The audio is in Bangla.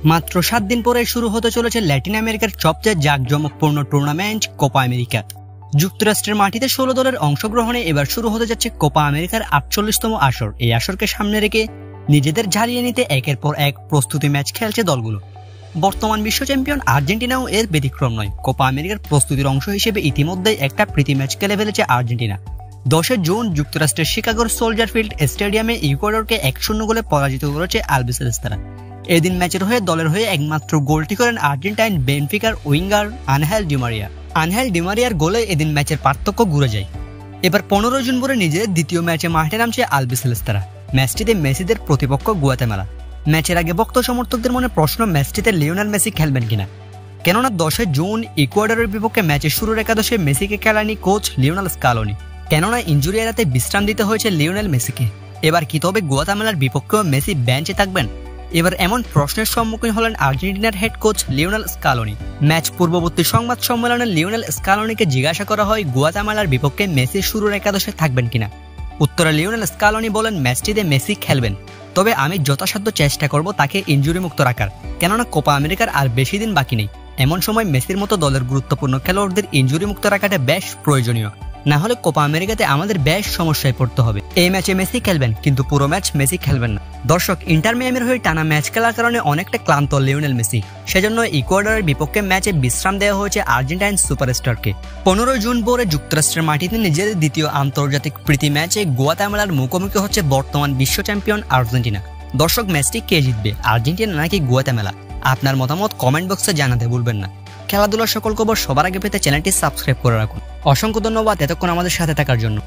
মাত্র 7 দিন পরে শুরু হতে চলেছে ল্যাটিন আমেরিকার সবচেয়ে জাঁকজমকপূর্ণ টুর্নামেন্ট কোপা আমেরিকা। যুক্তরাষ্ট্রের মাটিতে 16 দলের অংশগ্রহণে এবার শুরু হতে যাচ্ছে কোপা আমেরিকার 48তম আসর। এই আসরকে সামনে রেখে নিজেদের ঝালিয়ে নিতে একের পর এক প্রস্তুতি ম্যাচ খেলছে দলগুলো। বর্তমান বিশ্ব চ্যাম্পিয়ন আর্জেন্টিনাও এর ব্যতিক্রম নয়। কোপা আমেরিকার প্রস্তুতির অংশ হিসেবে ইতিমধ্যেই একটা প্রীতি ম্যাচ খেলে ফেলেছে আর্জেন্টিনা। 10 জুন যুক্তরাষ্ট্রের শিকাগোর সোলজার ফিল্ড স্টেডিয়ামে ইকুয়েডরকে 1-0 গোলে পরাজিত করেছে আলবিসেলেস্তারা। এদিন ম্যাচের হয়ে দলের হয়ে একমাত্র গোলটি করেন আর্জেন্টাইন বেনফিকার উইঙ্গার আনহেল ডিমারিয়ার গোলে এদিন ম্যাচের পার্থক্য ঘুরে যায়। এবার 15 জুন ভোরে নিজেদের দ্বিতীয় ম্যাচে মাঠে নামছে আলবিসেলেস্তারা। ম্যাচটিতে মেসিদের প্রতিপক্ষ গুয়াতেমালা। ম্যাচের আগে ভক্ত সমর্থকদের মনে প্রশ্ন, ম্যাচটিতে লিওনেল মেসি খেলবেন কিনা। কেননা 10 জুন ইকুয়েডরের বিপক্ষে ম্যাচের শুরুর একাদশে মেসিকে খেলায়নি কোচ লিওনেল স্কালোনি। কেননা ইনজুরি এড়াতে বিশ্রাম দিতে হয়েছে লিওনেল মেসিকে। এবার কি তবে গুয়াতেমালার বিপক্ষেও মেসি বেঞ্চে থাকবেন? এবার এমন প্রশ্নের সম্মুখীন হলেন আর্জেন্টিনার head coach Lionel Scaloni. Match পূর্ববর্তী সংবাদ সম্মেলনে লিওনেল স্কালোনিকে জিজ্ঞাসা করা হয় গুয়াতেমালার বিপক্ষে মেসি শুরুর একাদশে থাকবেন কিনা। উত্তরে লিওনেল স্কালোনি বলেন, ম্যাচটিতে মেসি খেলবেন, তবে আমি যথাসাধ্য চেষ্টা করব তাকে ইনজুরি মুক্ত রাখার। কেননা কোপা আমেরিকার আর বেশি দিন বাকি নেই। এমন সময় মেসির মতো দলের গুরুত্বপূর্ণ খেলোয়াড়দের ইনজুরি মুক্ত রাখাটা বেশ প্রয়োজনীয়। না হলে কোপা আমেরিকাতে আমাদের বেশ সমস্যায় পড়তে হবে। এই ম্যাচে মেসি খেলবেন, কিন্তু পুরো ম্যাচ মেসি খেলবেন না। দর্শক, ইন্টার মিয়ামির হয়ে টানা ম্যাচ খেলার কারণে অনেকটা ক্লান্ত লিওনেল মেসি। সেজন্য ইকুয়েডরের বিপক্ষে ম্যাচে বিশ্রাম দেওয়া হয়েছে আর্জেন্টাইন সুপারস্টারকে। 15 জুন ভোরে যুক্তরাষ্ট্রের মাটিতে নিজেদের দ্বিতীয় আন্তর্জাতিক প্রীতি ম্যাচে গুয়াতেমালার মুখোমুখি হচ্ছে বর্তমান বিশ্ব চ্যাম্পিয়ন আর্জেন্টিনা। দর্শক, ম্যাচটি কে জিতবে, আর্জেন্টিনা নাকি গুয়াতেমালা? আপনার মতামত কমেন্ট বক্সে জানাতে ভুলবেন না। খেলাধুলার সকল খবর সবার আগে পেতে চ্যানেলটি সাবস্ক্রাইব করে রাখুন। অসংখ্য ধন্যবাদ এতক্ষণ আমাদের সাথে থাকার জন্য।